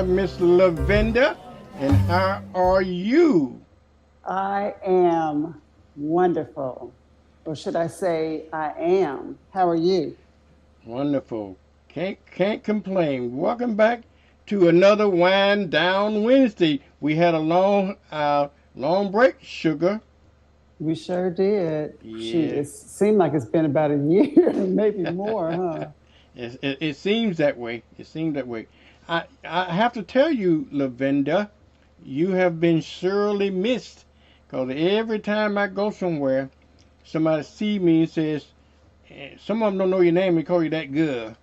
have Miss Lavenda. And how are you? I am wonderful. Or should I say, I am. How are you? Wonderful. Can't complain. Welcome back to another Wind Down Wednesday. We had a long break, sugar. We sure did. Shoot, Yeah. it seemed like it's been about a year, maybe more, huh? It seems that way. It seems that way. I have to tell you, Lavenda, you have been surely missed. Because every time I go somewhere, somebody see me and says, some of them don't know your name and call you that girl.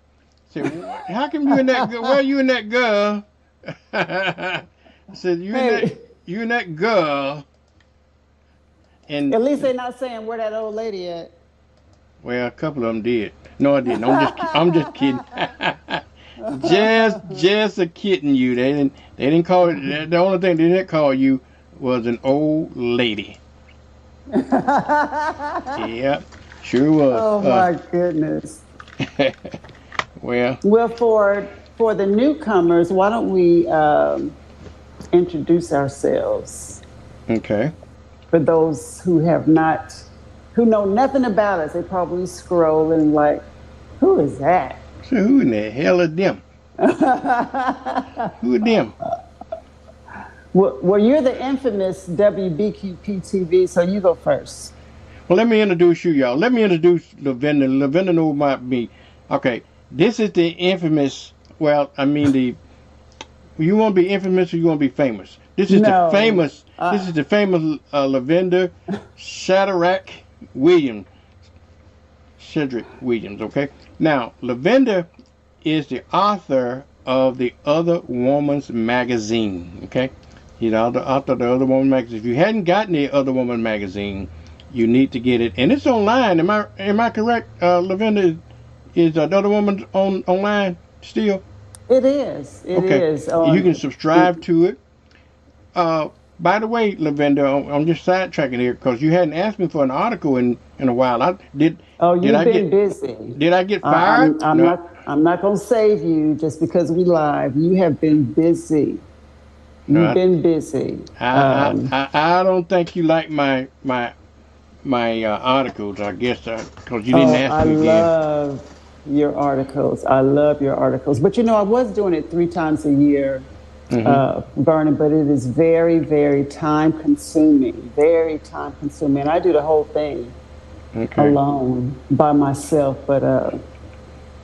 Say, how come you in that girl? Where are you in that girl? I said, Hey, you in that girl. And at least they're not saying where that old lady at. well, a couple of them did. No, I didn't. I'm just kidding. just a kidding you. They didn't call it. The only thing they didn't call you was an old lady. Yeah, sure was. Oh my goodness. Well, Well, for the newcomers, why don't we introduce ourselves? okay. For those who know nothing about us, they probably scrolling like, who is that? So who in the hell are them? Who are them? Well, you're the infamous WBQP TV, so you go first. Well, let me introduce you, y'all. Let me introduce Lavenda. Lavenda knows about me. Okay, this is the infamous. Well, I mean the. You want to be infamous or you want to be famous? This is the No. famous. This is the famous Lavenda Shadrach Williams. Cedric Williams. Okay. Now, Lavenda is the author of the Other Woman's Magazine. Okay. He's the author of the Other Woman Magazine. If you hadn't gotten the Other Woman Magazine, you need to get it, and it's online. Am I correct? Lavenda is the Other Woman online still? It is. It Okay. is. You can subscribe to it. By the way, Lavenda, I'm just sidetracking here because you hadn't asked me for an article in a while. Oh, Did you've I been get busy. did I get I, fired? I'm, I'm No. not. I'm not gonna save you just because we live. You have been busy. No, You've been busy. I don't think you like my articles. I guess because you didn't Oh, ask I me again. love your articles. I love your articles. But you know, I was doing it 3 times a year, Hmm. Vernon, but it is very, very time consuming. Very time consuming. I do the whole thing Okay. alone by myself, but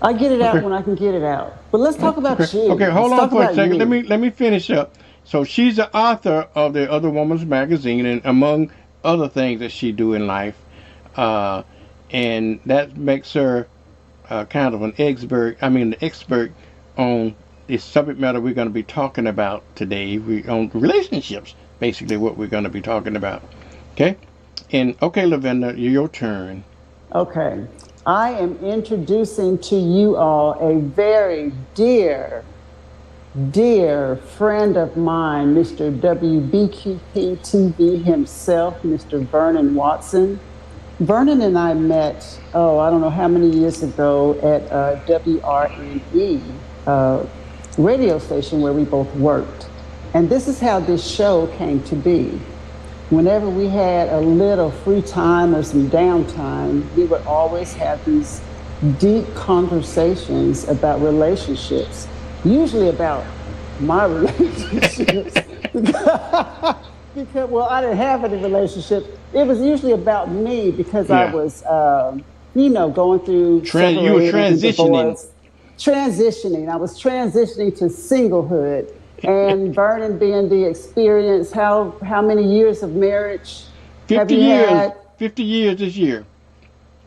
I get it out Okay. when I can get it out. But let's talk Okay. about you. Okay. Hold Let's on talk for a about second. Let you. me finish up. So she's the author of the Other Woman's Magazine, and among other things that she do in life, uh, and that makes her kind of an expert. I mean, the expert on the subject matter we're going to be talking about today. We on relationships, basically what we're going to be talking about. Okay. And okay, Lavenda, your turn. Okay. I am introducing to you all a very dear, dear friend of mine, Mr. WBQP TV himself, Mr. Vernon Watson. Vernon and I met, I don't know how many years ago at WRNE radio station where we both worked. And this is how this show came to be. Whenever we had a little free time or some downtime, we would always have these deep conversations about relationships, usually about my relationships. Because, well, I didn't have any relationships. It was usually about me because I Yeah. was, going through You were separating, transitioning. divorce, transitioning. I was transitioning to singlehood. And Vernon being the experience, how many years of marriage have 50 you years. had? 50 years this year.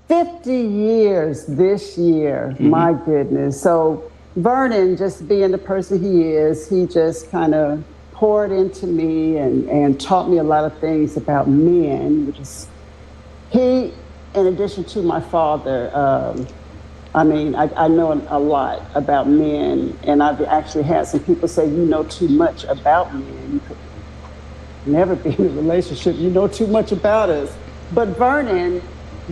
50 years this year. Hmm. My goodness. So Vernon, just being the person he is, he just kind of poured into me and taught me a lot of things about men, which is he, in addition to my father, I know a lot about men, and I've actually had some people say, you know too much about men. You could never be in a relationship. You know too much about us. But Vernon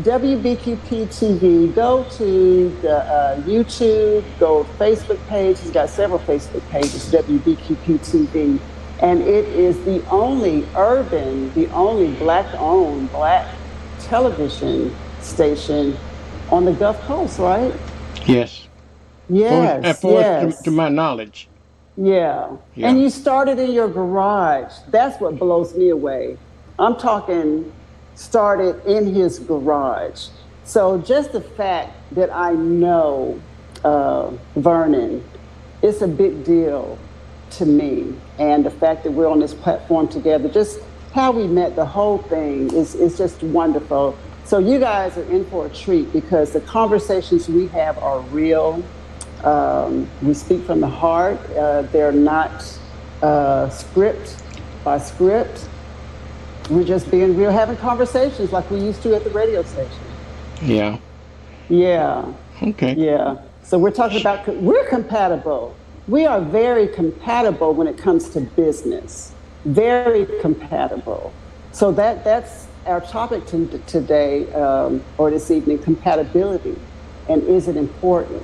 WBQP TV. Go to the YouTube, go Facebook page. He's got several Facebook pages, WBQP TV. And it is the only black-owned, black television station on the Gulf Coast, right? Yes. Yes, To my knowledge. Yeah. And you started in your garage. That's what blows me away. I'm talking started in his garage. So just the fact that I know Vernon, it's a big deal to me. And the fact that we're on this platform together, just how we met, the whole thing is just wonderful. So you guys are in for a treat because the conversations we have are real. We speak from the heart. They're not script by script. We're just being real, having conversations like we used to at the radio station. Yeah. Yeah. Okay. Yeah. So we're talking about, we're compatible. We are very compatible when it comes to business. Very compatible. So that's our topic today or this evening, compatibility. And is it important?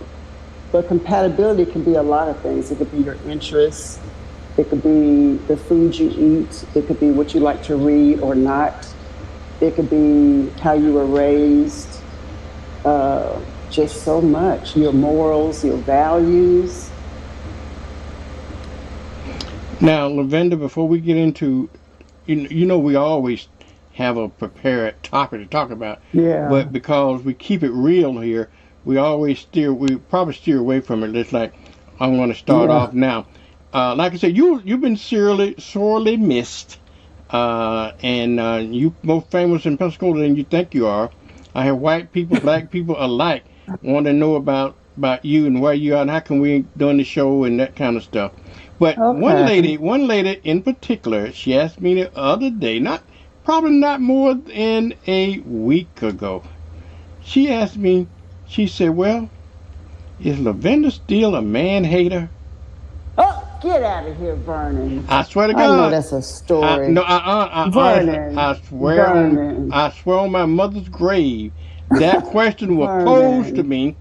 But compatibility can be a lot of things. It could be your interests. It could be the food you eat. It could be what you like to read or not. It could be how you were raised. Just so much. Your morals, your values. Now, Lavenda, before we get into, you know, we always have a prepared topic to talk about. Yeah. But because we keep it real here, we probably steer away from it. It's like, I'm going to start off now. Like I said, you've been sorely missed. And you more famous in Pensacola than you think you are. I have white people, black people alike want to know about you and where you are and how can we doing the show and that kind of stuff. But okay. one lady in particular, she asked me the other day, probably not more than a week ago. She asked me, she said, well, is Lavenda still a man-hater? Oh, get out of here, Vernon. I swear to God. I know that's a story. Vernon. I swear on my mother's grave, that question was posed to me.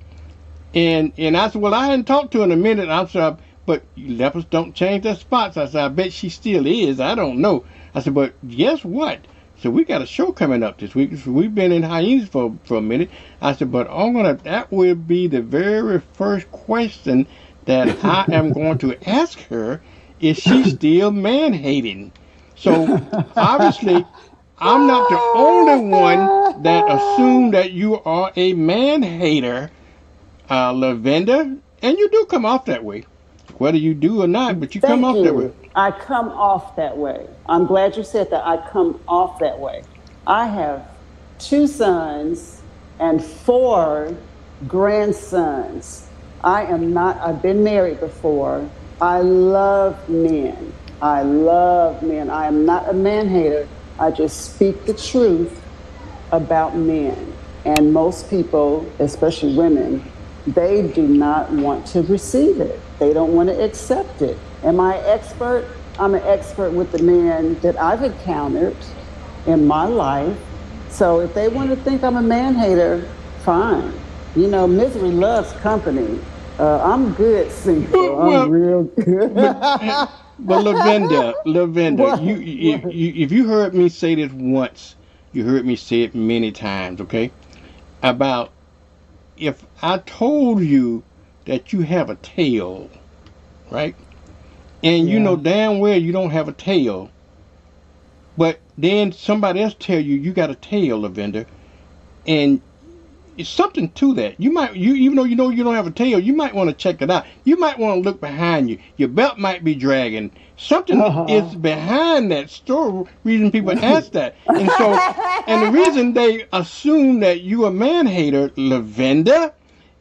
And I said, well, I hadn't talked to her in a minute. I said, but lepers don't change their spots. I said, I bet she still is. I don't know. I said, but guess what? So we got a show coming up this week. So we've been in hiatus for a minute. I said, but that will be the very first question that I am going to ask her. Is she still man-hating? So obviously, I'm not the only one that assumed that you are a man-hater, Lavenda, and you do come off that way. Whether you do or not, but you come off that way. I come off that way. I'm glad you said that. I come off that way. I have 2 sons and 4 grandsons. I've been married before. I love men. I am not a man-hater. I just speak the truth about men. And most people, especially women, they do not want to receive it. They don't want to accept it. Am I an expert? I'm an expert with the men that I've encountered in my life. So if they want to think I'm a man-hater, fine. You know, misery loves company. I'm good single. I'm real good. But Lavenda, if you heard me say this once, you heard me say it many times, okay? About if I told you that you have a tail, right? And you know damn well you don't have a tail, but then somebody else tell you got a tail, Lavenda, and it's something to that. Even though you know you don't have a tail, you might want to check it out. You might want to look behind you. Your belt might be dragging. Something is behind that story. Reason people ask that, and the reason they assume that you a man-hater, Lavenda,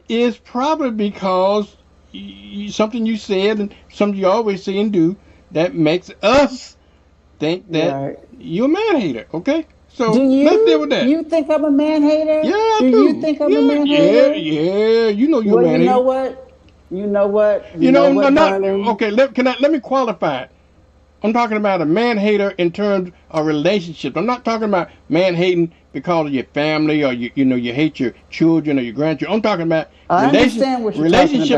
is probably because something you said and something you always say and do that makes us think that you're a man-hater. Okay. So let's deal with that. You think I'm a man-hater? Yeah, I do. You think I'm a man-hater? Yeah. You know you're a man-hater. You know what? Okay, let me qualify it. I'm talking about a man-hater in terms of relationships. I'm not talking about man-hating because of your family, or you hate your children or your grandchildren. I'm talking about I understand what you're talking about.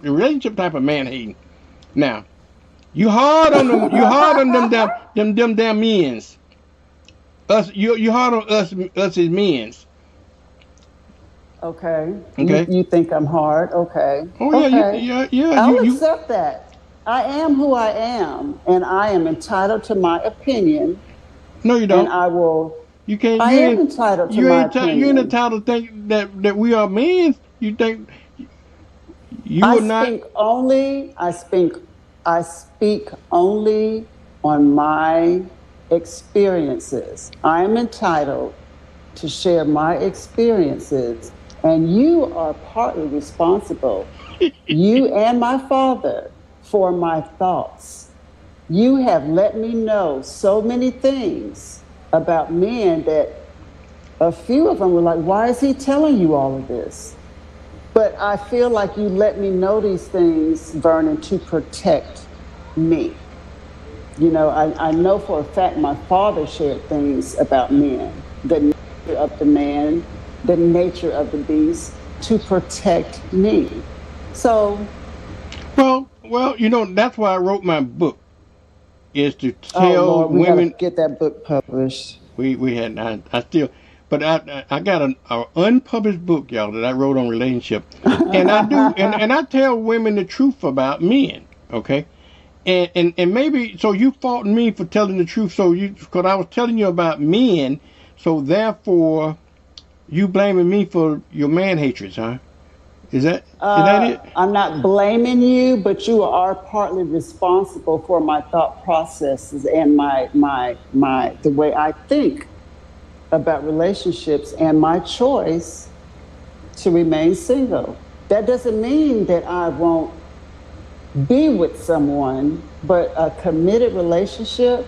Relationship type of man hating. Now, you hard on them. You hard on them damn men's. Us, you hard on us as men's. Okay. Okay. You think I'm hard? Okay. Oh yeah, Okay. yeah. I'll You. accept that. I am who I am, and I am entitled to my opinion, No, you and don't. I will. You can't. I am entitled to my You ain't opinion. entitled to think that we are men. You think you I are not. speak only. I speak only on my experiences. I am entitled to share my experiences, and you are partly responsible, you and my father, for my thoughts. You have let me know so many things about men that a few of them were like, why is he telling you all of this? But I feel like you let me know these things, Vernon, to protect me. I know for a fact my father shared things about men, the nature of the man, the nature of the beast, to protect me. So, Well, that's why I wrote my book, is to oh tell Lord, we got to women. get that book published. We had I still, but I got an unpublished book, y'all, that I wrote on relationship, and I do and I tell women the truth about men. Okay. And maybe so you faulting me for telling the truth, so you, because I was telling you about men, so therefore you blaming me for your man hatreds, huh? Is that it? I'm not blaming you, but you are partly responsible for my thought processes and my the way I think about relationships and my choice to remain single. That doesn't mean that I won't be with someone, but a committed relationship.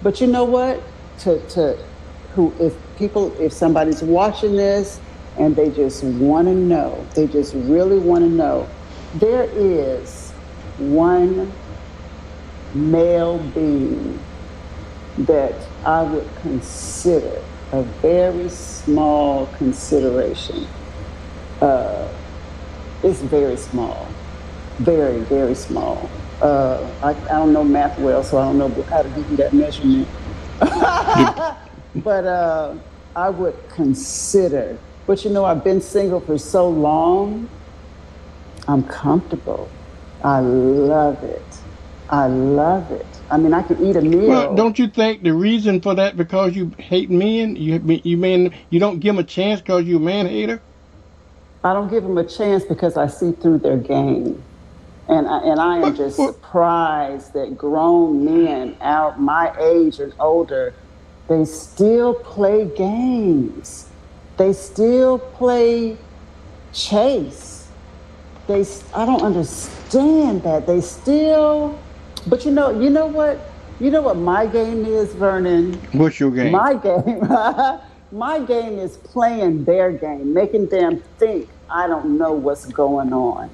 But you know what? To who if somebody's watching this and they just want to know, they just really want to know, there is one male being that I would consider a very small consideration. It's very small, very, very small. I don't know math well, so I don't know how to give you that measurement. But I would consider. But I've been single for so long. I'm comfortable. I love it. I love it. I mean, I can eat a Well, meal. don't you think the reason for that because you hate men? You don't give them a chance because you a man hater. I don't give them a chance because I see through their game. And I am just What? surprised that grown men out my age and older, they still play games. They still play chase. I don't understand that. They still, but you know what? You know what my game is, Vernon? What's your game? My game, my game is playing their game, making them think I don't know what's going on.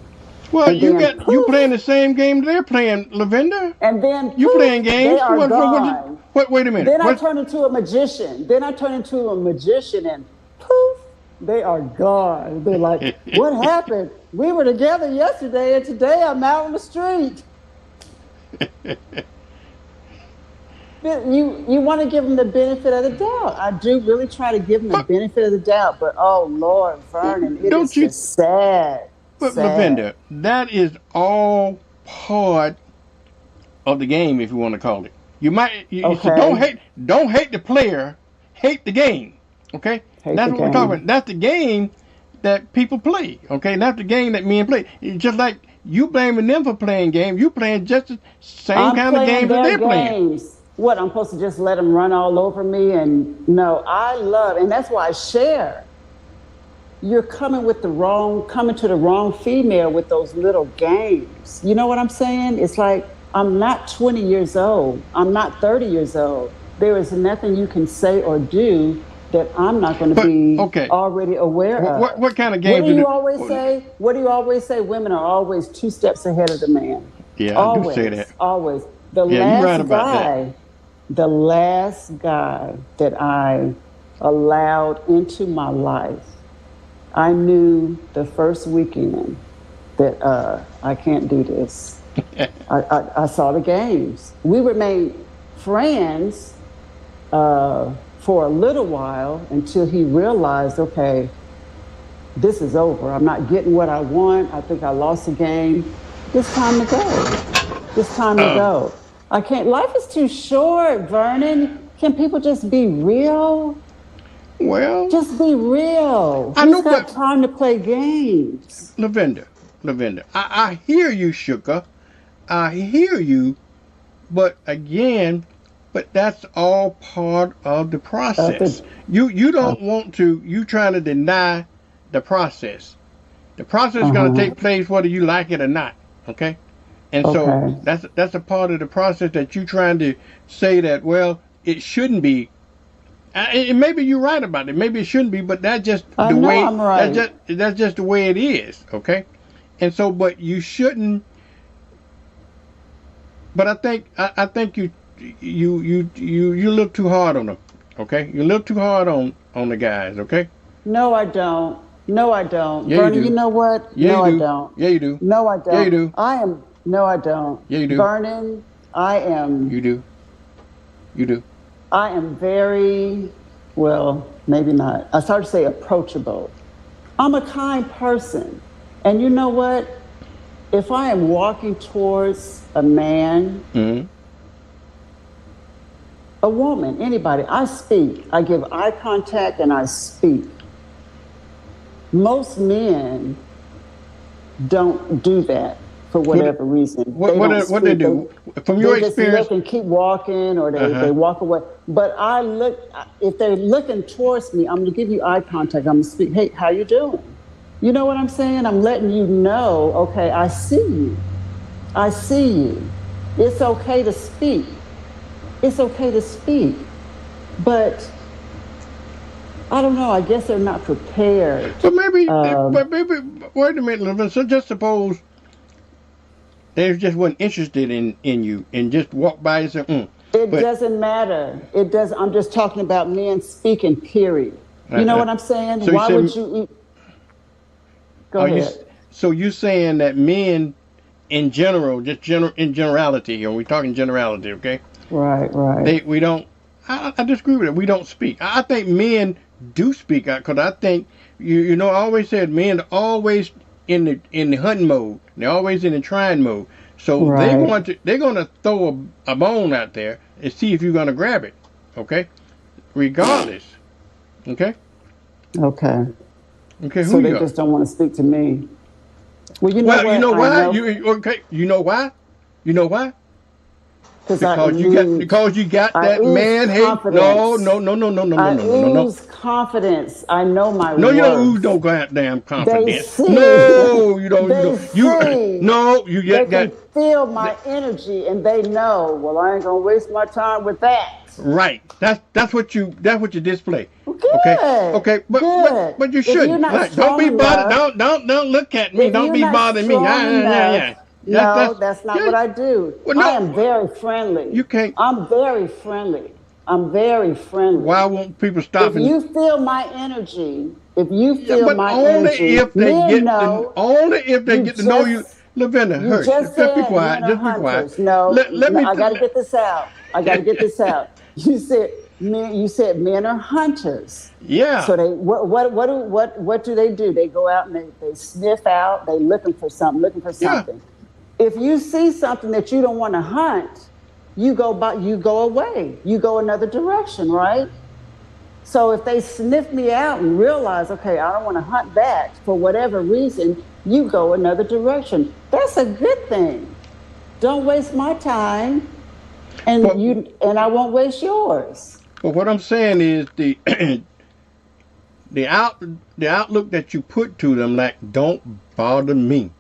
Well, And then you playing poof, the same game they're playing, Lavender. and then You poof, playing they games? are gone. Wait a minute. Then I What? turn into a magician. And poof, they are gone. They're like, what happened? We were together yesterday, and today I'm out on the street. You want to give them the benefit of the doubt. I do really try to give them the But benefit of the doubt, but oh Lord, Vernon, it is don't you? just sad, But sad. Lavender, that is all part of the game, if you want to call it. You see, Okay, don't hate the player, hate the game. Okay, hate that's the what we're talking about. game. That's the game that people play. Okay, that's the game that men play. It's just like you blaming them for playing games, you playing just the same I'm kind of playing games that their they're playing. games. What, I'm supposed to just let them run all over me? And no, I love, and that's why I share. You're coming to the wrong female with those little games. You know what I'm saying? It's like, I'm not 20 years old. I'm not 30 years old. There is nothing you can say or do that I'm not going to But be okay, already aware of. what kind of What games do do you the? always say? What do you always say? Women are always 2 steps ahead of the man. Yeah, I do say that. Always, always. Yeah, you're right about that. The last guy that I allowed into my life, I knew the first weekend that I can't do this. I saw the games. We remained friends for a little while until he realized, okay, this is over. I'm not getting what I want. I think I lost the game. It's time to go. It's time to Um, go. I can't. Life is too short, Vernon. Can people just be real? well, Just be real. I Who's know, got but time to play games? Lavender, I hear you, Sugar. I hear you, but again, but that's all part of the process. The, You don't want to. You trying to deny the process. The process is going to uh-huh. take place whether you like it or not. Okay, and so Okay. that's a part of the process that you trying to say that well it shouldn't be. And maybe you're right about it. Maybe it shouldn't be, but that's just I the know way. I'm right. That's just the way it is. Okay, and so but you shouldn't. But I think you look too hard on them. Okay, you look too hard on the guys. Okay. No, I don't. No, I don't. Yeah, you Vernon, you do. know what? Yeah, you No, I do. don't. Yeah, you do. No, I Yeah, you don't. do. No, I don't. Yeah, you do. Vernon, I am, You do. You do. I am very, well, maybe not. I started to say approachable. I'm a kind person. And you know what? If I am walking towards a man, Mm-hmm. a woman, anybody, I speak. I give eye contact and I speak. Most men don't do that for What whatever reason. They don't what they speak. do from your They just experience? look and keep walking, or Uh they huh. walk away. But I look, if they're looking towards me, I'm going to give you eye contact. I'm going to speak. Hey, how you doing? You know what I'm saying? I'm letting you know, okay, I see you. I see you. It's okay to speak. It's okay to speak. But I don't know. I guess they're not prepared. But maybe, wait a minute, Levin. So just suppose they just weren't interested in you and just walk by and say, It But doesn't matter. It does. I'm just talking about men speaking. Period. You know uh-huh. what I'm saying? So you Why would said, you eat? Go are you? ahead. So you saying that men in general, just in generality here, we're talking generality, okay? Right. Right. We don't. I disagree with it. We don't speak. I think men do speak out because I think you know I always said men are always in the hunting mode. They're always in the trying mode. So Right. they're going to throw a bone out there and see if you're going to grab it. Okay, regardless. Okay, Okay. okay. Who So they you are? just don't want to speak to me. Well, you know Well, you what? know I why? know Okay? You know why? You know why? because I ooze. Because you got I that ooze man hate. No, confidence. no, no, no, no, no, no, I no, no, no, no. ooze confidence. I know my No, you don't ooze worth. no goddamn They confidence. see. No, you don't. You They don't. You see. no, you They get can got feel my energy and they know, well, I ain't gonna waste my time with that. right. That's what you display. Okay, Good. okay, Good. but you If you're shouldn't. not Like, don't strong be bothered. enough, Don't look at me. if Don't you're be not bothering me. strong Yeah, yeah, yeah, enough, yeah. no, That's that's not yeah. what I do. Well, I am no, very friendly. you can't. I'm very friendly. I'm very Why friendly. won't people If stop and you feel my energy, if you yeah, feel but my energy, men know. only if they You get to know you. just Lavender, you hush. just Just be said quiet. men are Just be quiet. hunters. No, Let no, me. I got to get this out. I got to get this out. You said men. You said men are hunters. Yeah. So they what do they do? They go out and they sniff out. They looking for something. Looking for Yeah. something. If you see something that you don't want to hunt, you go away. You go another direction, right? So if they sniff me out and realize, okay, I don't want to hunt that for whatever reason, you go another direction. That's a good thing. Don't waste my time, But and I won't waste yours. but what I'm saying is the out the outlook that you put to them, like, don't bother me.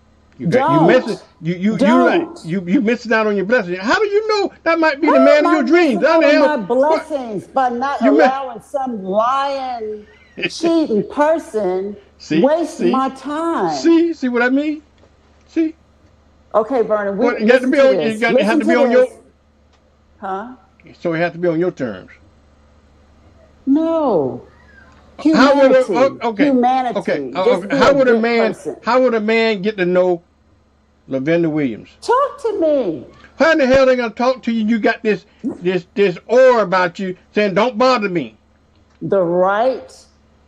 You missing Don't. Don't. you missing out on your blessing. How do you know that might be the How man am of I your dreams? missing How out the on hell? my What blessings by not you miss? allowing some lying, cheating person See, waste see, my time? see what I mean? See Okay, Vernon, what you got to listen be to on. You this. got to have Listen to to be on your. this. Huh? So it has to be on your terms. No. How would Humanity. okay, okay, Humanity. Just be how a would a good man person. get to know Lavender Williams? Talk to me. How in the hell they gonna talk to you? You got this aura about you saying don't bother me. The right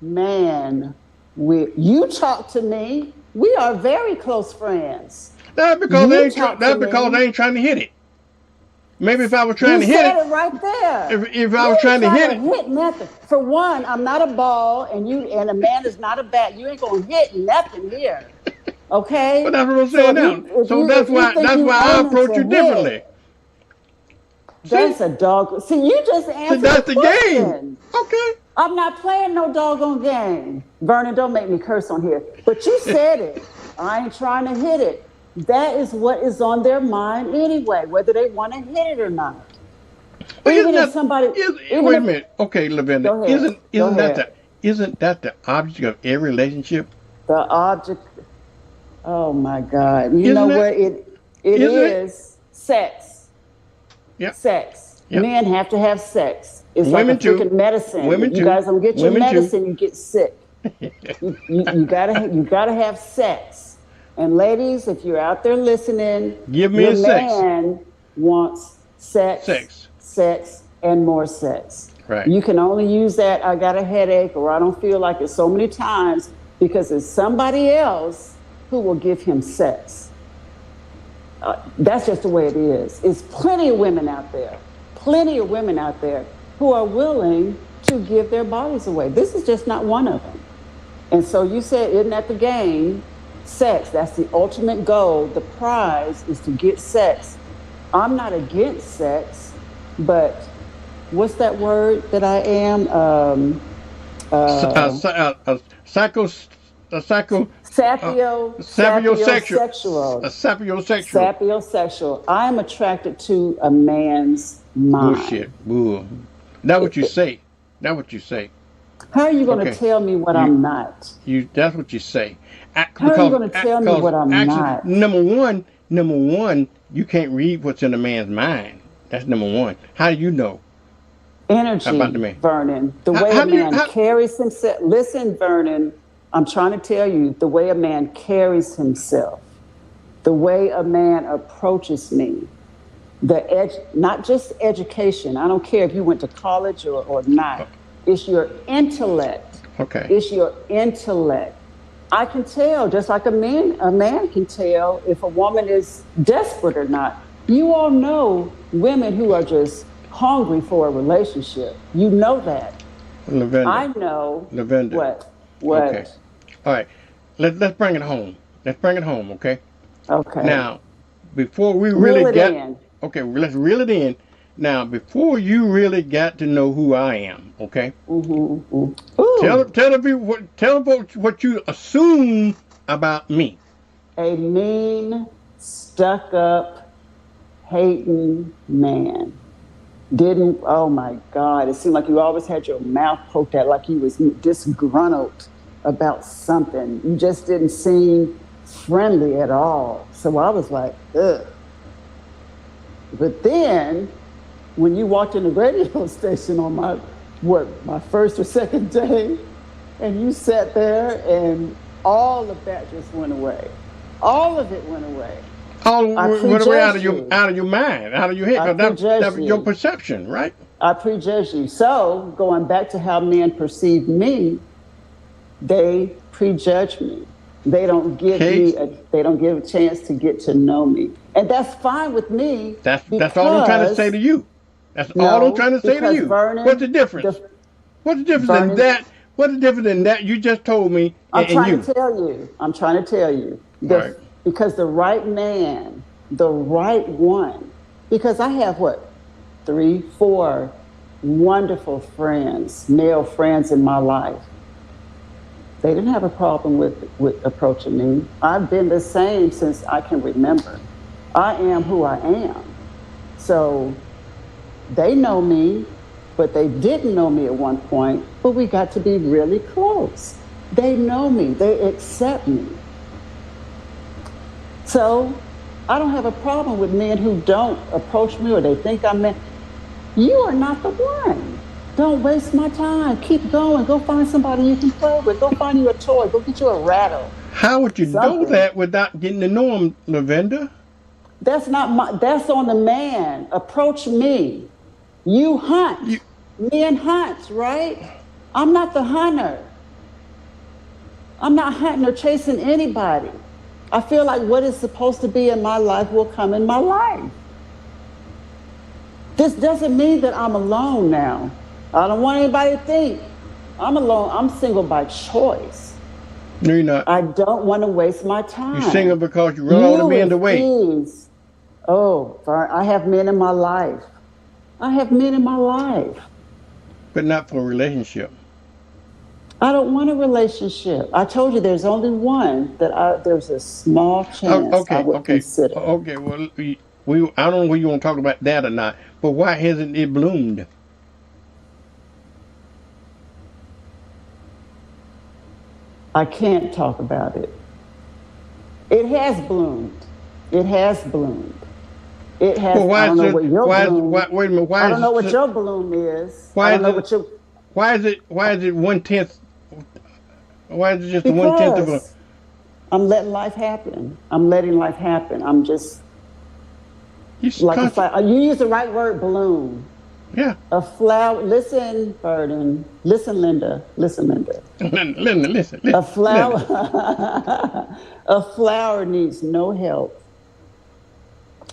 man. You talk to me. We are very close friends. That's because You talk to they me. ain't trying to hit it. Maybe if I was trying You to hit it, said it right there. if I You was ain't trying to trying hit to it, hit nothing. For one, I'm not a ball, and a man is not a bat. You ain't gonna hit nothing here. but Okay? that's what I'm So saying now. So if you think that's you why I aiming approach to you hit, differently. See, that's a dog. See, you just see, answered the that's the game. question. Okay. I'm not playing no doggone game. Vernon, don't make me curse on here. But you said it. I ain't trying to hit it. That is what is on their mind anyway, whether they want to hit it or not. But Even if somebody, even wait a if, minute. Okay, Lavender, go ahead, go ahead. isn't that the object of every relationship? The object, oh my God. You know Isn't it? what? It Isn't it? is sex. Yep. Sex. Yep. Men have to have sex. It's like a Women too. freaking medicine. Women If you too. guys don't get your Women too. medicine, you get sick. You gotta have sex. And ladies, if you're out there listening, Give me your a sex. man wants sex, Sex. sex, and more sex. Right. You can only use that I got a headache or I don't feel like it so many times because it's somebody else who will give him sex. That's just the way it is. It's plenty of women out there who are willing to give their bodies away. This is just not one of them. And so you said, isn't that the game? Sex, that's the ultimate goal. The prize is to get sex. I'm not against sex, but what's that word that I am? Psycho, Sapiosexual. a sapiosexual. Sapiosexual. I am attracted to a man's mind. Bullshit. Bull. That what you say. That what you say. How are you going to Okay. tell me what You I'm not? that's what you say. How are you going to tell me what I'm actually not? number one, you can't read what's in a man's mind. That's number one. How do you know about the Energy, man? Vernon. The way How a do you man carries himself. Listen, Vernon, I'm trying to tell you the way a man carries himself, the way a man approaches me, not just education. I don't care if you went to college or not. It's your intellect. Okay. It's your intellect. I can tell, just like a man can tell if a woman is desperate or not. You all know women who are just hungry for a relationship. You know that. Lavender. I know. Lavender. What? Okay. All right. Let's bring it home. Let's bring it home, okay? Okay. Now, before we really in. Okay, let's reel it in. Now, before you really got to know who I am, okay? Mm-hmm. Tell the people what you assume about me. A mean, stuck-up, hating man. Oh my God, it seemed like you always had your mouth poked at, like you was disgruntled about something. You just didn't seem friendly at all. So I was like, ugh. But then, when you walked in the radio station on my first or second day, and you sat there and all of that just went away. All of it went away. All went away out of your mind, out of your head. That's your perception, right? I prejudge you. So going back to how men perceive me, they prejudge me. They don't give a chance to get to know me, and that's fine with me. That's all I'm trying to say to you. That's all I'm trying to say to you. Vernon, what's the difference? What's the difference in that? What's the difference in that you just told me? I'm trying to tell you. Right. Because the right man, the right one, because I have 3, 4 wonderful friends, male friends in my life. They didn't have a problem with approaching me. I've been the same since I can remember. I am who I am. So they know me, but they didn't know me at one point, but we got to be really close. They know me, they accept me. So I don't have a problem with men who don't approach me or they think I'm meant. You are not the one. Don't waste my time. Keep going. Go find somebody you can play with. Go find you a toy. Go get you a rattle. How would you do Something. that without getting to know him, Lavender? That's on the man. Approach me. You hunt. You, Men hunt, right? I'm not the hunter. I'm not hunting or chasing anybody. I feel like what is supposed to be in my life will come in my life. This doesn't mean that I'm alone now. I don't want anybody to think I'm alone. I'm single by choice. no, you're not. I don't want to waste my time. You're single because you run all the men away. Oh, I have men in my life. I have men in my life. But not for a relationship. I don't want a relationship. I told you there's only one that there's a small chance I would consider. Okay, well, I don't know whether you want to talk about that or not, but why hasn't it bloomed? I can't talk about it. It has bloomed. It has bloomed. It has. Well, I don't know what your bloom. Wait a minute. I don't know what your bloom is. I don't know what your. Why is it 1/10? Why is it just 1/10 of a? I'm letting life happen. I'm letting life happen. I'm just like a flower. You use the right word, bloom. Yeah. A flower. Listen, Burden. Listen, Linda. Listen, Linda. Listen. A flower. A flower needs no help.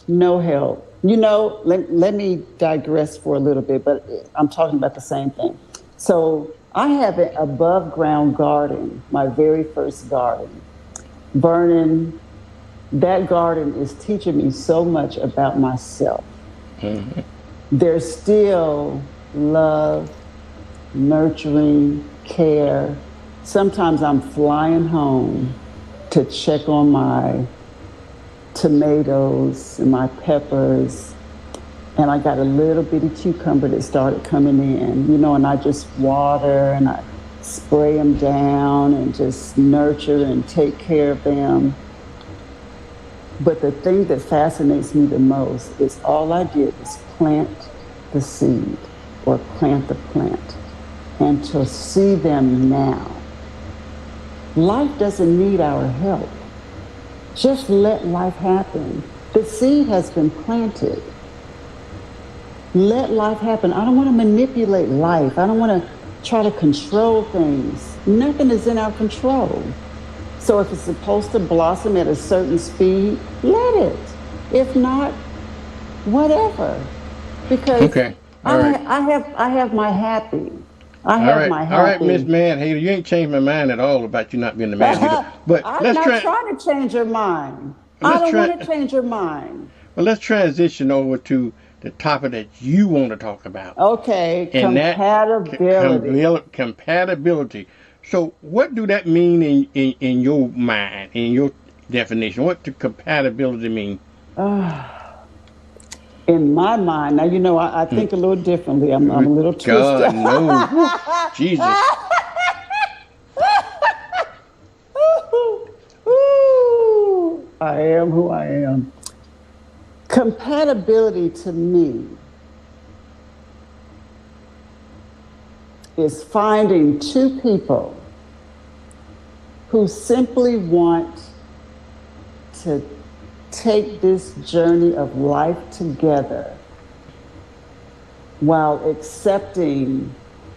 No help. You know, let me digress for a little bit, but I'm talking about the same thing. So I have an above ground garden, my very first garden. Vernon, that garden is teaching me so much about myself. Mm-hmm. There's still love, nurturing, care. Sometimes I'm flying home to check on my tomatoes and my peppers, and I got a little bitty cucumber that started coming in, you know, and I just water and I spray them down and just nurture and take care of them. But the thing that fascinates me the most is all I did was plant the seed or plant the plant, and to see them now. Life doesn't need our help. Just let life happen. The seed has been planted. Let life happen. I don't want to manipulate life. I don't want to try to control things. Nothing is in our control. So if it's supposed to blossom at a certain speed, let it. If not, whatever. Because okay. I have my happy. I have my happy. All right, Miss Man-Hater, you ain't changed my mind at all about you not being the man-hater. But I'm not trying to change your mind. I don't want to change your mind. Well, let's transition over to the topic that you want to talk about. Okay, and compatibility. Compatibility. So what do that mean in your mind, in your definition? What does compatibility mean? In my mind, now, you know, I think a little differently. I'm a little twisted. God, no. Jesus. I am who I am. Compatibility to me is finding two people who simply want to take this journey of life together while accepting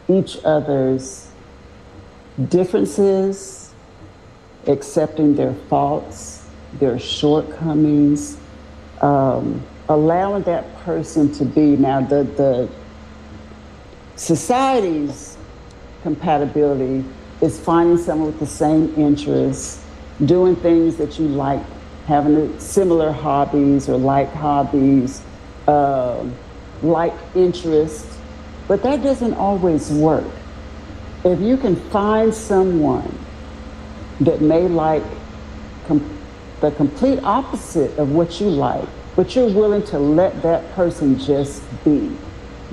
each other's differences, accepting their faults, their shortcomings, allowing that person to be. Now, the society's compatibility is finding someone with the same interests, doing things that you like, having similar hobbies or like hobbies, like interests, but that doesn't always work. If you can find someone that may like the complete opposite of what you like, but you're willing to let that person just be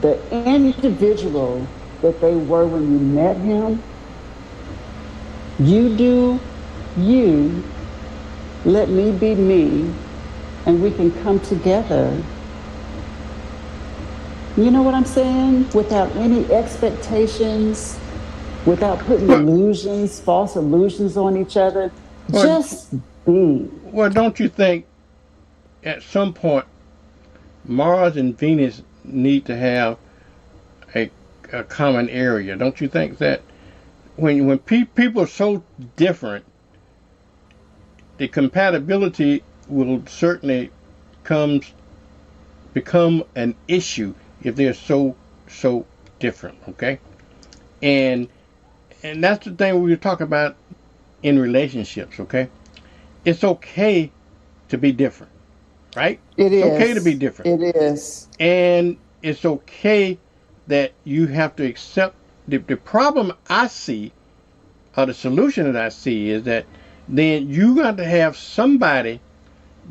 the individual that they were when you met him, you do you, let me be me, and we can come together. You know what I'm saying? Without any expectations, without putting Well, false illusions on each other. well, Just be. well, don't you think at some point Mars and Venus need to have a, a common area? Don't you think that when people are so different, the compatibility will certainly comes become an issue if they're so different, okay? And that's the thing we were talking about in relationships, okay? It's okay to be different, right? It It's okay to be is. different. It is. And it's okay that you have to accept the problem I see, or the solution that I see, is that then you got to have somebody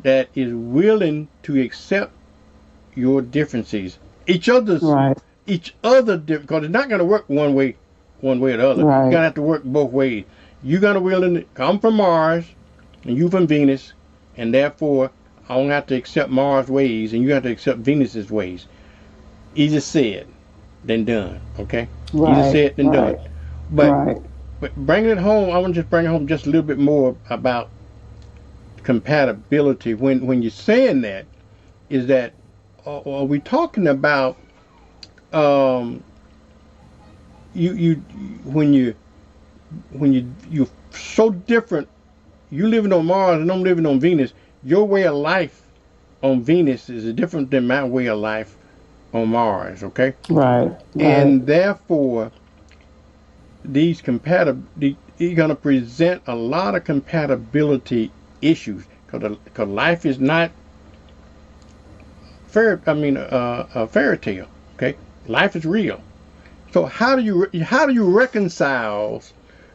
that is willing to accept your differences, Right. each other, because it's not going to work one way or the other. You're Right. gonna have to work both ways. You're gonna willing to come from Mars, and you from Venus, and therefore I don't have to accept Mars' ways, and you have to accept Venus's ways. Easier said than done. Okay, easier Right. said than done. Right. But Right. bringing it home, I want to just bring it home just a little bit more about compatibility. When you're saying that, is that are we talking about um, you when you you're so different, you living on Mars and I'm living on Venus, your way of life on Venus is different than my way of life on Mars, okay? Right. Right. And therefore these you're going to present a lot of compatibility issues because life is not a fairy tale, okay? Life is real. So how do you reconcile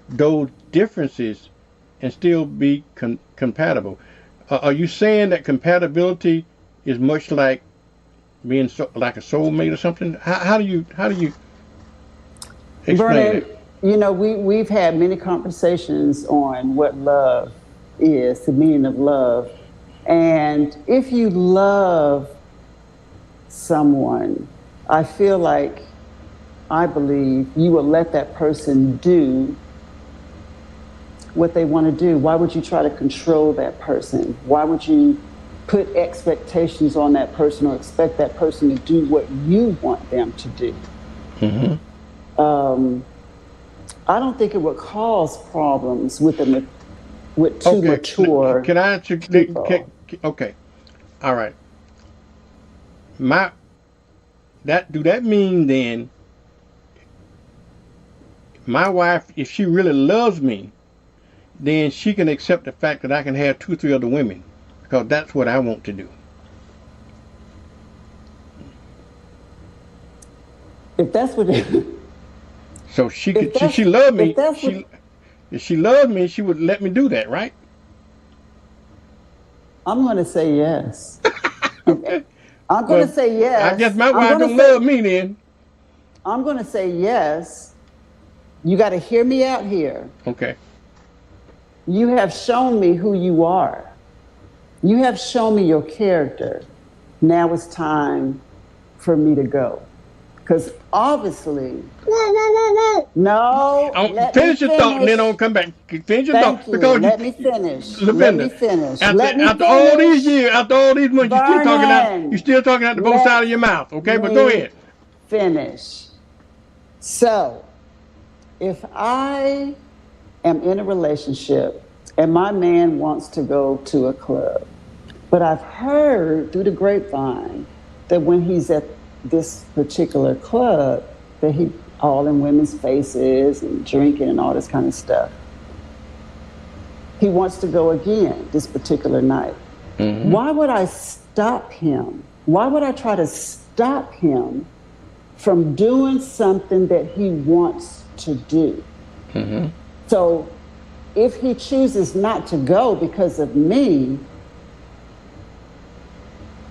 those differences and still be compatible? Are you saying that compatibility is much like being like a soulmate or something? How do you explain Vernon, it? we've had many conversations on what love is, the meaning of love. And if you love someone, I believe you will let that person do what they want to do. Why would you try to control that person? Why would you put expectations on that person or expect that person to do what you want them to do? Mm-hmm. I don't think it would cause problems with two Okay. mature Can I ask you? people. Okay. All right. My do that mean then my wife, if she really loves me, then she can accept the fact that I can have 2, 3 other women because that's what I want to do. If that's what So she if could, that's she loved if me. that's what If she loved me, she would let me do that, right? I'm going to say yes. Okay. I'm going to Well, say I guess yes. my wife don't love me then. I'm going to say yes. You got to hear me out here. Okay. You have shown me who you are. You have shown me your character. Now it's time for me to go. Because obviously, Whoa. no, let me Finish your thought and then finish. I'll come back. Finish your thought Thank you. because Let me finish. Let me Lavender, finish. after Let me after all these finish. years, after all these months, you're Vernon, still talking out the both sides of your let mouth. Okay, but go me ahead. finish. So, if I am in a relationship and my man wants to go to a club, but I've heard through the grapevine that when he's at this particular club, that he all in women's faces and drinking and all this kind of stuff. He wants to go again this particular night. Mm-hmm. Why would I stop him? Why would I try to stop him from doing something that he wants to do? Mm-hmm. So if he chooses not to go because of me,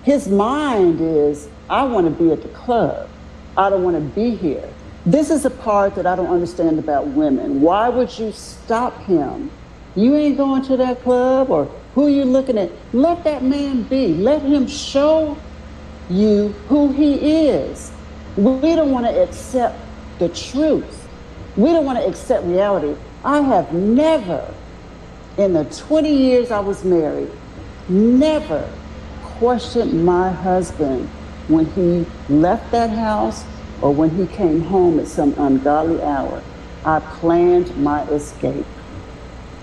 his mind is, I want to be at the club. I don't want to be here. This is a part that I don't understand about women. Why would you stop him? You ain't going to that club, or who you looking at? Let that man be. Let him show you who he is. We don't want to accept the truth. We don't want to accept reality. I have never, in the 20 years I was married, never questioned my husband when he left that house or when he came home at some ungodly hour. I planned my escape.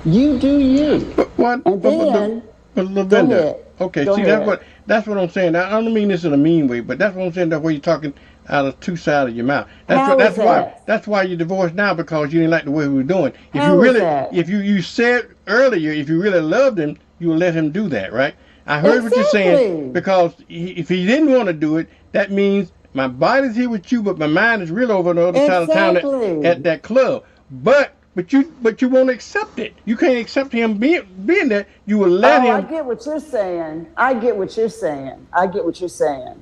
You do you. But what? And then, But go Lavinda, ahead. okay, Go see ahead. that's what I'm saying. I don't mean this in a mean way, but that's what I'm saying. That way you're talking out of two sides of your mouth. How is that? That's why you're divorced now, because you didn't like the way we were doing. How is that? If you said earlier, if you really loved him, you would let him do that, right? I heard what you're saying, Exactly. because if he didn't want to do it, that means my body's here with you, but my mind is real over on the other side of town Exactly. at that club. But you won't accept it. You can't accept him being there. You will let Oh, I him. get what you're saying. I get what you're saying. I get what you're saying.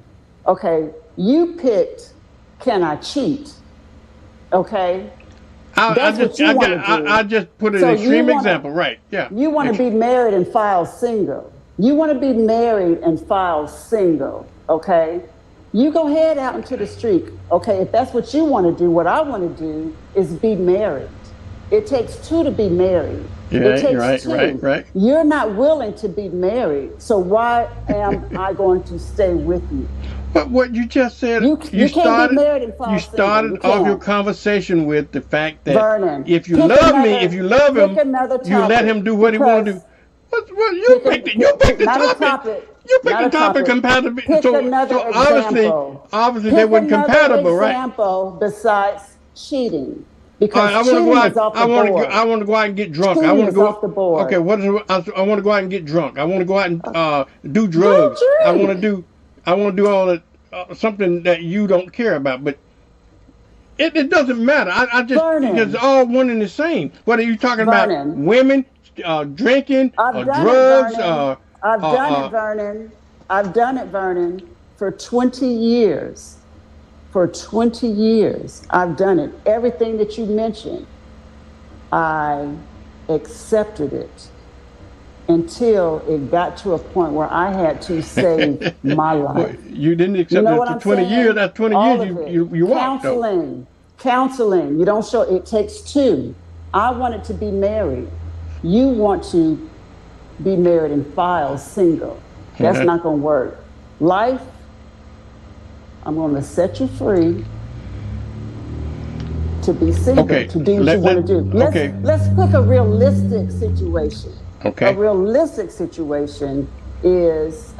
Okay, you picked, can I cheat? Okay, that's what you want to do. I just put an So extreme example, right? Yeah. You want to be married and file single. You want to be married and file single. Okay, you go head out into the street. Okay, if that's what you want to do, what I want to do is be married. It takes two to be married. Yeah, it takes two. right. You're not willing to be married, so why am I going to stay with you? But what you just said, You can't be married and fall you single. started You off your can't. conversation with the fact that Vernon, if you pick love me, another- if you love him, pick another you let him do what he want to do. because- What you pick the not a topic. topic. You pick Not the a topic topic. compatible. Pick another So example. obviously Pick they weren't another compatible, right? example besides cheating. All Because right, I want to cheating go is out. off the board. I want to go out and get drunk. I Cheating want to is go off the board. Okay, I want to go out and get drunk. I want to go out and do drugs. I drink. want to do all that something that you don't care about. But it doesn't matter. I just Vernon. because it's all one and the same. What are you talking about? Vernon. Women, drinking, I've done drugs. it, Vernon. I've done it, Vernon. I've done it, Vernon, for 20 years. For 20 years, I've done it. Everything that you mentioned, I accepted it until it got to a point where I had to save my life. Well, you didn't accept You know it what for I'm 20 saying? years. That's 20 All years of it. you walked though. Counseling. You don't show. It takes two. I wanted to be married. You want to be married and file single. That's Mhm. not going to work. Life, I'm going to set you free to be single, Okay, to do what you want to do. Let's pick a realistic situation. Okay. A realistic situation is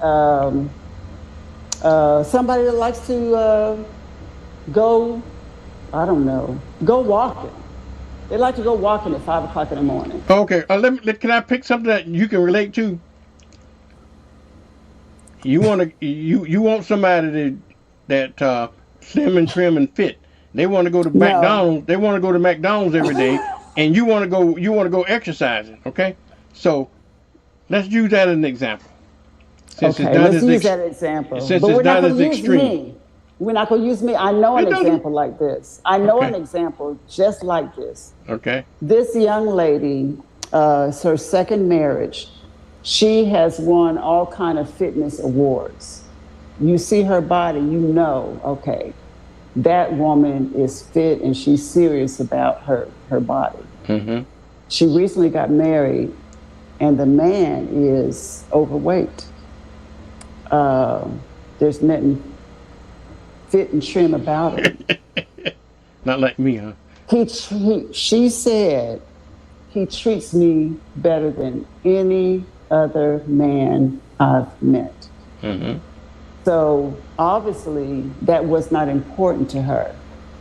somebody that likes to go, I don't know, go walking. They like to go walking at 5 o'clock in the morning. Okay, can I pick something that you can relate to? You want somebody that slim and trim and fit. They want to go to McDonald's. They want to go to McDonald's every day, and you want to go exercising. Okay, so let's use that as an example. Let's use that example. Since But it's we're not not going as to use extreme. me. We're not going to use me. I know an example like this. I know an example just like this. Okay. This young lady, it's her second marriage. She has won all kind of fitness awards. You see her body, you know, okay, that woman is fit and she's serious about her body. Mm-hmm. She recently got married and the man is overweight. There's nothing fit and trim about him. Not like me, huh? She said, he treats me better than any other man I've met. Mm-hmm. So obviously that was not important to her,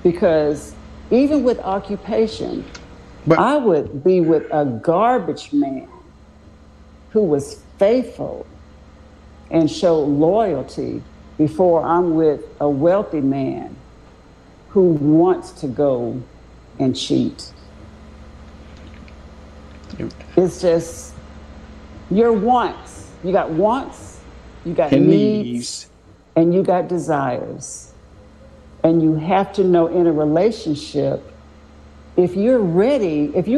because even with occupation, I would be with a garbage man who was faithful and showed loyalty before I'm with a wealthy man who wants to go and cheat. It's just your wants. You got wants, you got needs, and you got desires. And you have to know in a relationship, if you're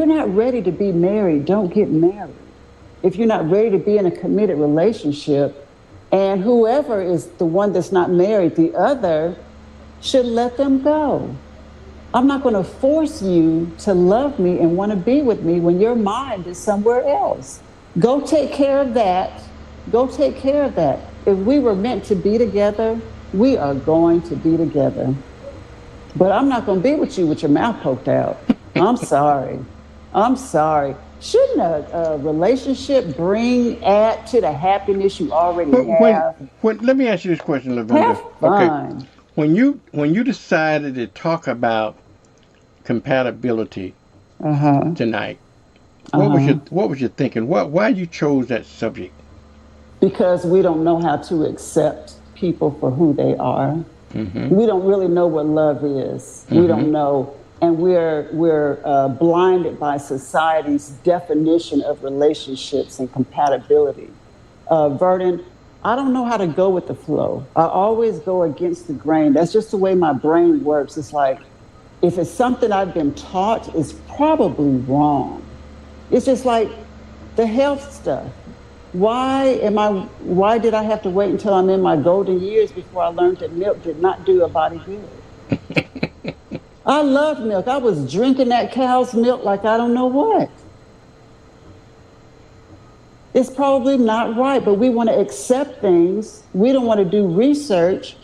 not ready to be married, don't get married. If you're not ready to be in a committed relationship, and whoever is the one that's not married, the other should let them go. I'm not going to force you to love me and want to be with me when your mind is somewhere else. Go take care of that. Go take care of that. If we were meant to be together, we are going to be together. But I'm not going to be with you with your mouth poked out. I'm sorry. I'm sorry. Shouldn't a relationship add to the happiness you already have? Let me ask you this question, Lavender. Have fun. Okay. When you decided to talk about compatibility tonight, what was your thinking? Why you chose that subject? Because we don't know how to accept people for who they are. We don't really know what love is. We don't know, and we're blinded by society's definition of relationships and compatibility. Vernon, I don't know how to go with the flow. I always go against the grain. That's just the way my brain works. It's like, if it's something I've been taught, it's probably wrong. It's just like the health stuff. Why did I have to wait until I'm in my golden years before I learned that milk did not do a body good? I love milk. I was drinking that cow's milk like I don't know what. It's probably not right, but we want to accept things. We don't want to do research.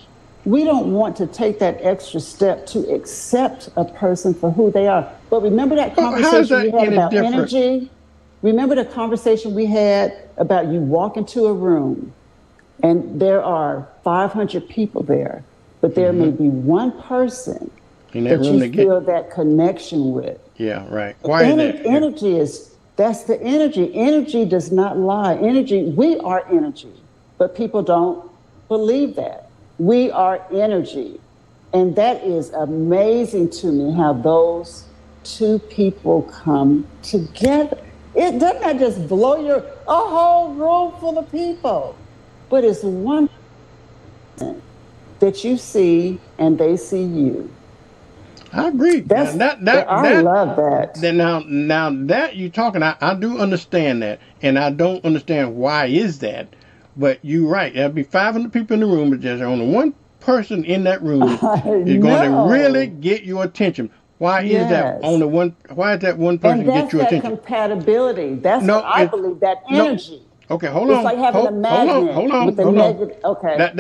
We don't want to take that extra step to accept a person for who they are. But remember that conversation we had about energy? Remember the conversation we had about you walk into a room and there are 500 people there, but there may be one person that you feel that connection with. Yeah, right. Why is that? Energy that's the energy. Energy does not lie. We are energy, but people don't believe that. We are energy. And that is amazing to me how those two people come together. It doesn't that just blow a whole room full of people, but it's one that you see and they see you. I agree. I love that. Then now that you're talking, I do understand that, and I don't understand why is that, but you're right. There'll be 500 people in the room, but there's only one person in that room is going to really get your attention. Why is that only one? Why is that one person get your attention? That's that compatibility. That's what I believe. That energy. Okay, hold on. It's like having a magnet with a negative. Okay.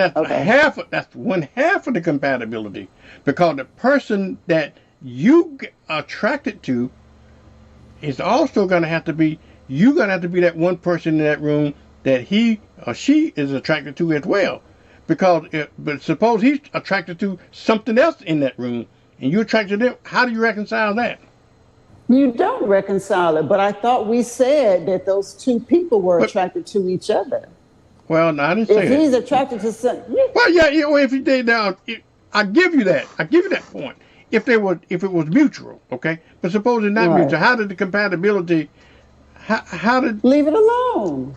That's one half of the compatibility, because the person that you are attracted to is also going to have to be. You're going to have to be that one person in that room that he or she is attracted to as well, but suppose he's attracted to something else in that room, and you're attracted to them. How do you reconcile that? You don't reconcile it, but I thought we said that those two people were attracted to each other. Well, no, I didn't say that. If he's attracted to something, well, yeah. Well, if he did, I give you that. I give you that point. If it was mutual, okay. But suppose it's not mutual. How did the compatibility? How did? Leave it alone.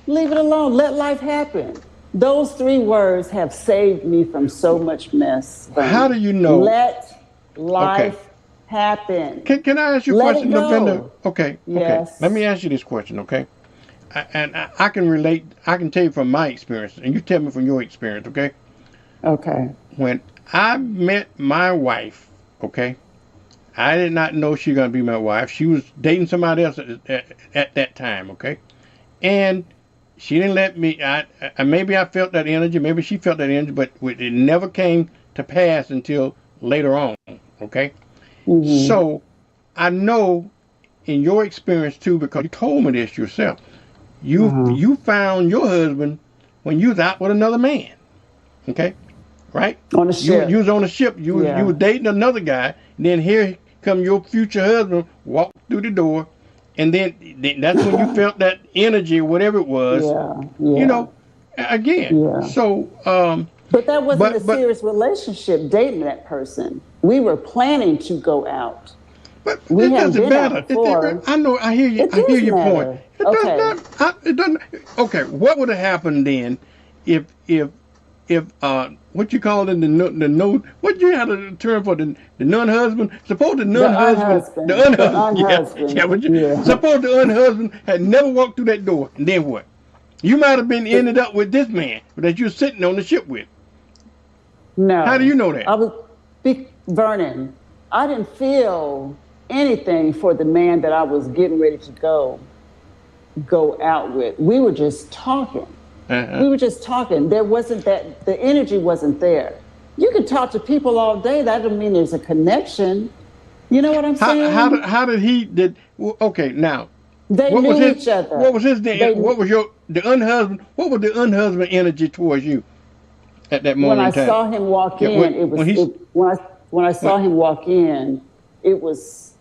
Leave it alone. Let life happen. Those three words have saved me from so much mess. How do you know? Let life happen. Can I ask you a question, Lavender? Okay. Yes. Let me ask you this question, okay? And I can relate. I can tell you from my experience, and you tell me from your experience, okay? Okay. When I met my wife, okay, I did not know she was going to be my wife. She was dating somebody else at that time, okay? And she didn't let me, maybe I felt that energy, maybe she felt that energy, but it never came to pass until later on, okay? Mm-hmm. So I know in your experience too, because you told me this yourself, you found your husband when you was out with another man, okay? Right? On a ship. You was on a ship. You were dating another guy. And then here come your future husband, walk through the door, and then that's when you felt that energy or whatever it was. Yeah. You know, again. Yeah. So. But that wasn't a serious relationship. Dating that person, we were planning to go out. But it doesn't matter. I know. I hear you. I hear your point. It doesn't. Okay. What would have happened then, if what you call it, the what you had a term for the non-husband? Suppose the non-husband, suppose the unhusband had never walked through that door, and then what? You might have ended up with this man that you're sitting on the ship with. How do No, you know that? Vernon. I didn't feel anything for the man that I was getting ready to go out with. We were just talking. Uh-huh. We were just talking. There wasn't that, the energy wasn't there. You can talk to people all day. That doesn't mean there's a connection. You know what I'm saying? How did he did? Okay, now They what was knew his each other. what was his what was your the unhusband? What was the unhusband energy towards you at that When moment I in time? saw him walk Yeah, in, it when was he's when I when, saw him walk in, it was,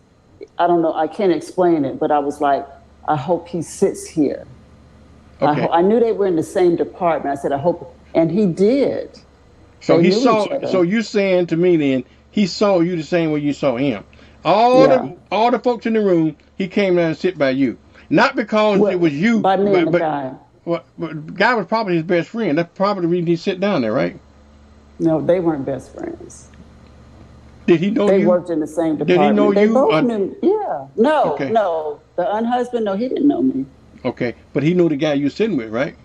I don't know, I can't explain it, but I was like, I hope he sits here. okay. I knew they were in the same department. I said, I hope, and he did. So They he knew each saw. other. So you saying to me then he saw you the same way you saw him. Yeah. All the folks in the room, he came down and sit by you, not because it Well, was you, by me and the but guy. but the guy was probably his best friend. That's probably the reason he sit down there, right? No, they weren't best friends. Did he know They you? worked in the same Did he know department. They you? both knew. Yeah. No, Okay, no. The unhusband, no, he didn't know me. okay, but he knew the guy you sitting with, right?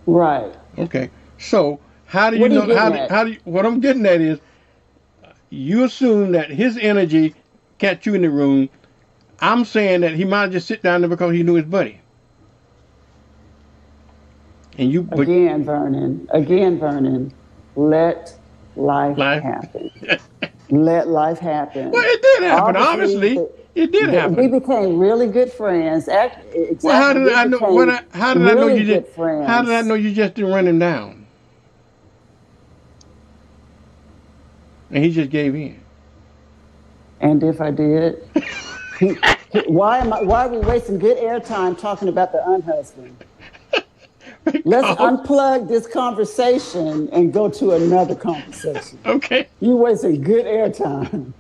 Right. Okay, so how do you What are you know? getting at? What I'm getting at is you assume that his energy catch you in the room. I'm saying that he might just sit down there because he knew his buddy. And you, but Again, Vernon, let life life. happen. Let life Well, happen. it did happen. Obviously, Obviously, it did we happen. became really good friends. Well, how Exactly, did we I know? became How did I know really you just? good How did I friends. know you just didn't run him down? And he just gave in. And if I did, why are we wasting good airtime talking about the unhusband? Let's Because unplug this conversation and go to another conversation. okay. You wasting good airtime.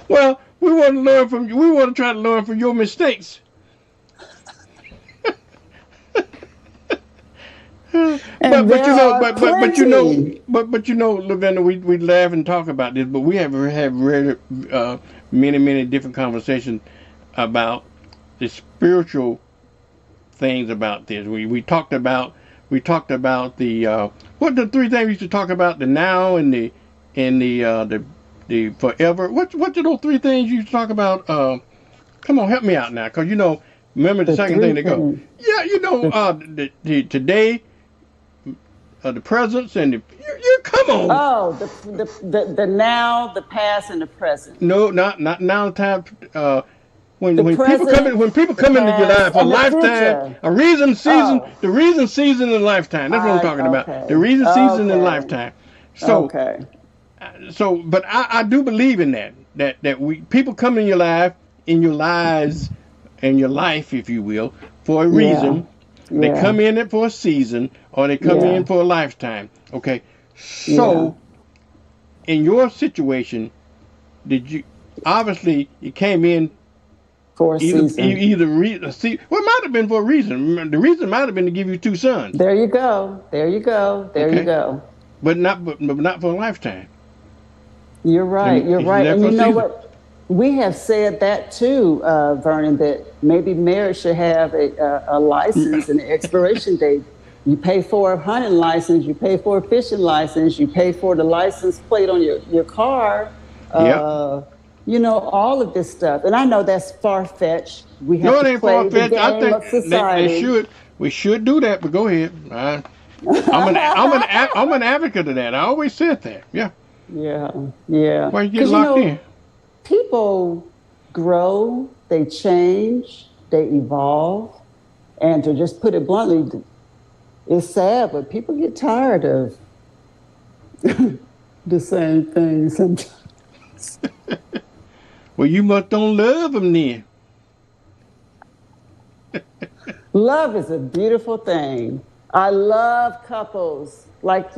Well, we want to learn from you. We want to try to learn from your mistakes. And there are plenty. but you know, Lavender, we laugh and talk about this, but we have read many different conversations about the spiritual things about this. We talked about the what the three things we used to talk about: the now and the forever. What are those three things you used to talk about? Come on, help me out now, cause you know, remember the The second three thing to go. things. Yeah, you know, The, the today, the presence, and you come on. oh, the now, the past, and the present. No, not now. Time. The present, When people the come into your past, life, a and the lifetime, future. a reason, season, Oh, the reason, season, and lifetime. That's what I'm talking about. The okay, reason, season, and okay, lifetime. So, okay. but I do believe in that we people come in your life, in your lives, in your life, if you will, for a Yeah, reason. They yeah, come in it for a season, or they come yeah, in for a lifetime. Okay, yeah. so in your situation, did you obviously you came in For a season. see well it might have been for a reason. The reason might have been to give you two sons. There you go. There you go. There you Okay, go. but not for a lifetime. You're right. You're It's right. there And for you a know season. what? We have said that too, Vernon, that maybe marriage should have a license and an expiration date. You pay for a hunting license, you pay for a fishing license, you pay for the license plate on your car, Yep. all of this stuff. And I know that's far-fetched. We have No, to it ain't far play the fetched. I game think of they society. should. We should do that. But go ahead. I'm an advocate of that. I always said that. Yeah. Yeah, yeah. Why you get Because, locked in? people grow, they change, they evolve. And to just put it bluntly, it's sad, but people get tired of the same thing sometimes. Well, you must don't love them then. Love is a beautiful thing. I love couples like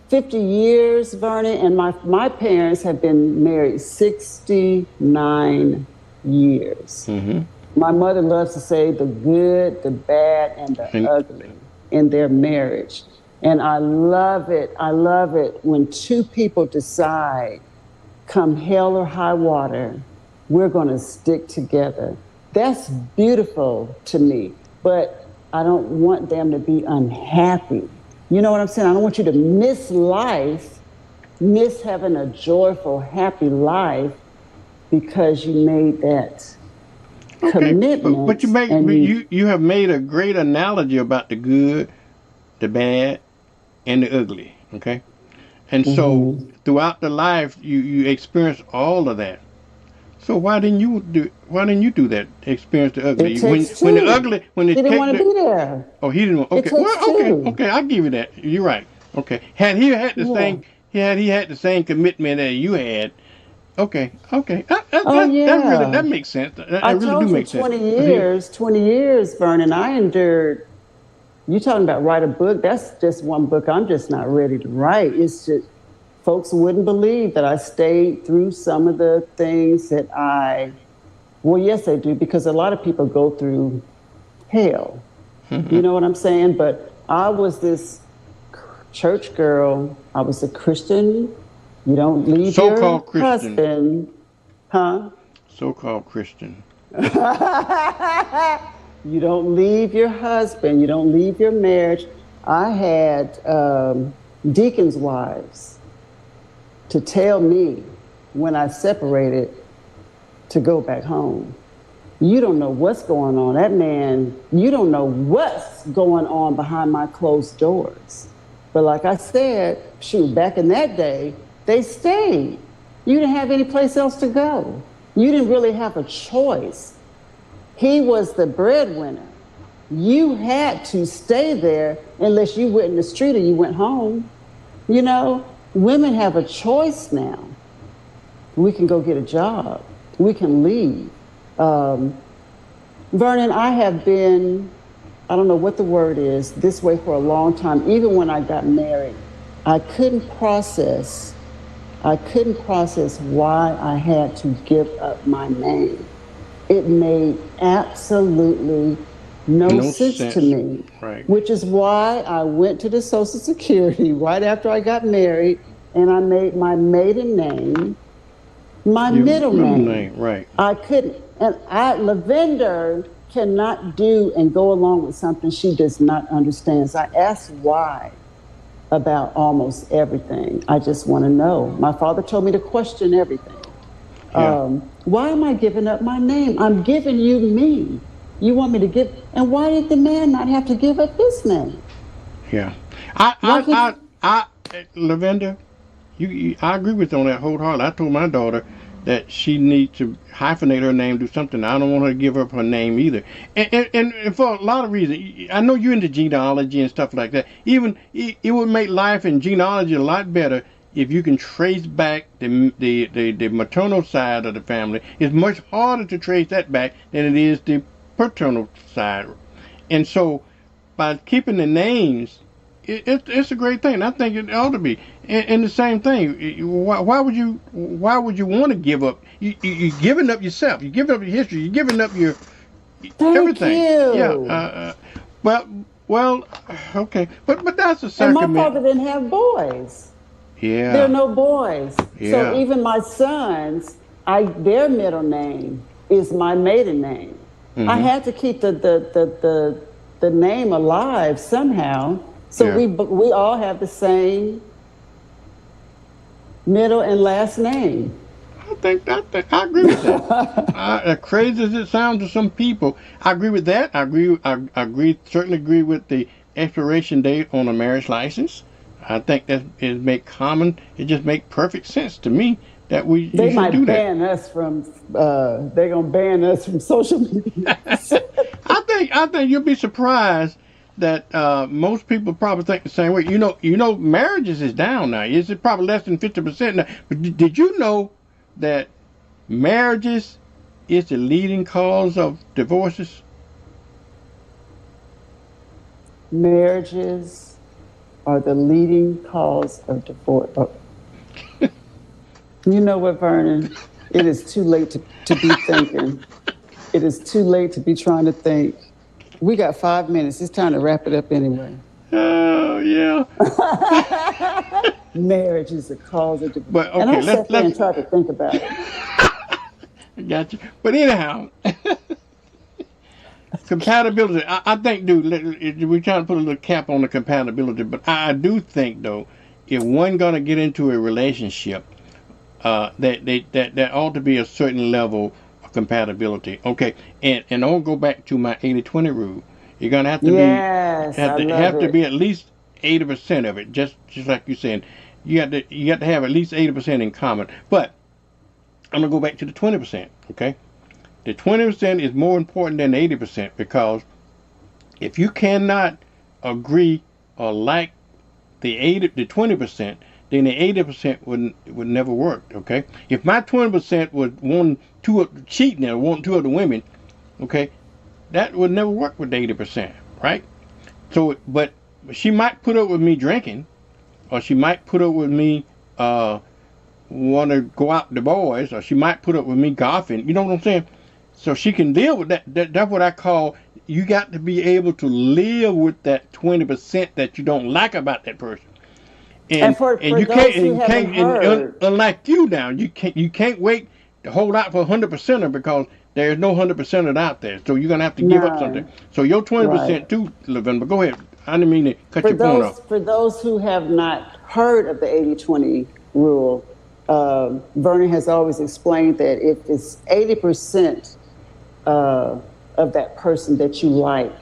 50 years, Vernon, and my parents have been married 69 years. Mm-hmm. My mother loves to say the good, the bad, and the And ugly in their marriage. And I love it. I love it when two people decide, come hell or high water, we're going to stick together. That's beautiful to me. But I don't want them to be unhappy. You know what I'm saying? I don't want you to miss life, miss having a joyful, happy life because you made that Okay, but commitment and you have made a great analogy about the good, the bad, and the ugly. Okay, and so Mhm. throughout the life you experience all of that. So why didn't you do that? Experience the It ugly takes when the two. ugly when they He didn't take want to the be there. oh he didn't want It okay takes well two. okay I'll give you that you're right okay had he had the Yeah. same he had the same commitment that you had okay Oh, that really yeah. that makes sense I that really do told you make sense because he 20 years, Vernon. I endured. You talking about write a book? That's just one book I'm just not ready to write. It's just folks wouldn't believe that I stayed through some of the things that well, yes, they do, because a lot of people go through hell. You know what I'm saying? But I was this church girl. I was a Christian. You don't leave your so-called Christian husband, huh? so-called Christian You don't leave your husband. You don't leave your marriage. I had deacons' wives to tell me when I separated to go back home. You don't know what's going on. That man, you don't know what's going on behind my closed doors. But like I said, shoot, back in that day, they stayed. You didn't have any place else to go. You didn't really have a choice. He was the breadwinner. You had to stay there unless you went in the street or you went home. You know, women have a choice now. We can go get a job. We can leave. Vernon, I have been, I don't know what the word is, this way for a long time. Even when I got married, I couldn't process why I had to give up my name. It made absolutely no no sense to sense me, right which is why I went to the Social Security right after I got married and I made my maiden name my your middle middle name. name right I couldn't, and Lavender cannot do and go along with something she does not understand. So I asked why about almost everything. I just want to know. My father told me to question everything. yeah Why am I giving up my name? I'm giving you me. You want me to give, and why did the man not have to give up his name? yeah I Why I can't I I Lavender I agree with you on that wholeheartedly. I told my daughter that she needs to hyphenate her name, do something. I don't want her to give up her name either. And for a lot of reasons, I know you're into genealogy and stuff like that. Even it would make life in genealogy a lot better if you can trace back the maternal side of the family. It's much harder to trace that back than it is the paternal side. And so by keeping the names, it's a great thing. I think it ought to be. And the same thing. Why would you want to give up? You're giving up yourself. You're giving up your history. You're giving up your thank everything. Yeah. you? Well, well, okay. But that's a And my father sacrament. didn't have boys. There are Yeah. no boys. So Yeah. even my sons, their middle name is my maiden name. I Mhm. had to keep the name alive somehow. So Yeah. we all have the same middle and last name. I agree with that. As crazy as it sounds to some people, I agree with that. I agree. Certainly agree with the expiration date on a marriage license. I think that it make common. It just make perfect sense to me that you They should do might that. ban us from they're gonna ban us from social media. I think you'll be surprised that most people probably think the same way. Marriages is down now. It's probably less than 50% now. But did you know that marriages is the leading cause of divorces? Marriages are the leading cause of divorce. You know what, Vernon? It is too late to be thinking. It is too late to be trying to think. We got 5 minutes. It's time to wrap it up anyway. Oh yeah. Marriage is the cause of divorce. But And I okay, sat there let's. and tried to think about it. I got you. But anyhow, compatibility. I think, dude, we're trying to put a little cap on the compatibility, but I do think though, if one gonna get into a relationship, that ought to be a certain level of compatibility. Okay, and I'll go back to my 80-20 rule. You're gonna have to Yes, I love have to it. be at least 80% of it. Just like you said, you got to have at least 80% in common. But I'm gonna go back to the 20%. Okay, the 20% is more important than the 80% because if you cannot agree or like the 20%, then the 80% would never work. Okay, if my 20% was one two cheating or wanting two other women, okay, that would never work with the 80%, right? So, but she might put up with me drinking, or she might put up with me want to go out with the boys, or she might put up with me golfing. You know what I'm saying? So she can deal with that. That's what I call, you got to be able to live with that 20% that you don't like about that person. And And for you can't those who and you haven't can't heard, unlike you now, you can't wait to hold out for 100%er because there's no 100%er out there. So you're gonna have to give up something. no, So your right. 20% too, Levin. But go ahead. I didn't mean to cut your point off. For those who have not heard of the 80-20 rule, Vernon has always explained that if it's 80% of that person that you like,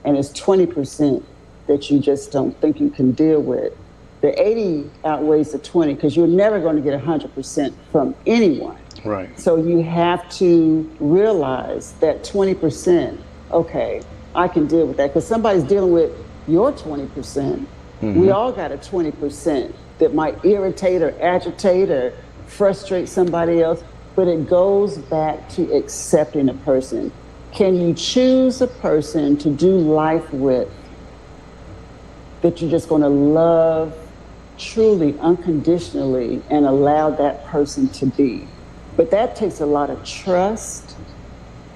and it's 20% that you just don't think you can deal with, the 80 outweighs the 20 because you're never going to get 100% from anyone. Right. So you have to realize that 20%, okay, I can deal with that because somebody's dealing with your 20%. We all got a 20% that might irritate or agitate or frustrate somebody else, but it goes back to accepting a person. Can you choose a person to do life with that you're just going to love truly, unconditionally, and allow that person to be? But that takes a lot of trust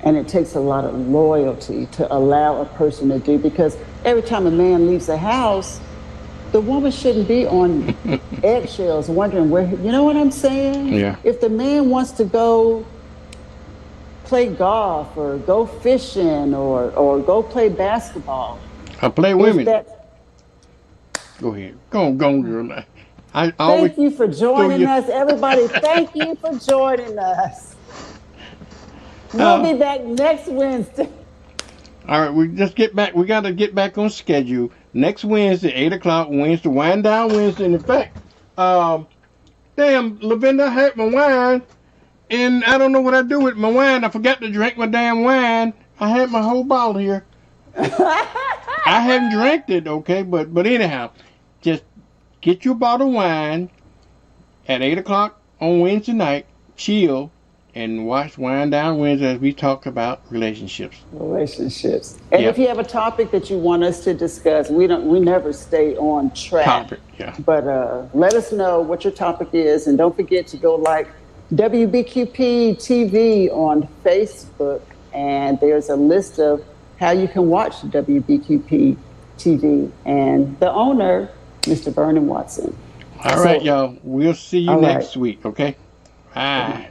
and it takes a lot of loyalty to allow a person to do, because every time a man leaves the house, the woman shouldn't be on eggshells wondering where, you know what I'm saying? Yeah. If the man wants to go play golf or go fishing or go play basketball, I play is women. that, Go ahead. Go on, girl. I always thank you for throw joining you. us, everybody. Thank you for joining us. We'll be back next Wednesday. All right, we just get back. We got to get back on schedule next Wednesday, 8 o'clock. Wednesday, wind down Wednesday. And in fact, damn, Lavinda, I had my wine, and I don't know what I do with my wine. I forgot to drink my damn wine. I had my whole bottle here. I haven't drank it, okay, but anyhow, just get your bottle of wine at 8 o'clock on Wednesday night. Chill. And watch Wind Down Wednesday as we talk about relationships. Relationships. And if you have a topic that you want us to discuss, we never stay on track. Topic, yeah. But let us know what your topic is, and don't forget to go like WBQP TV on Facebook, and there's a list of how you can watch WBQP TV, and the owner, Mr. Vernon Watson. All right, y'all. We'll see you next week, okay? Bye.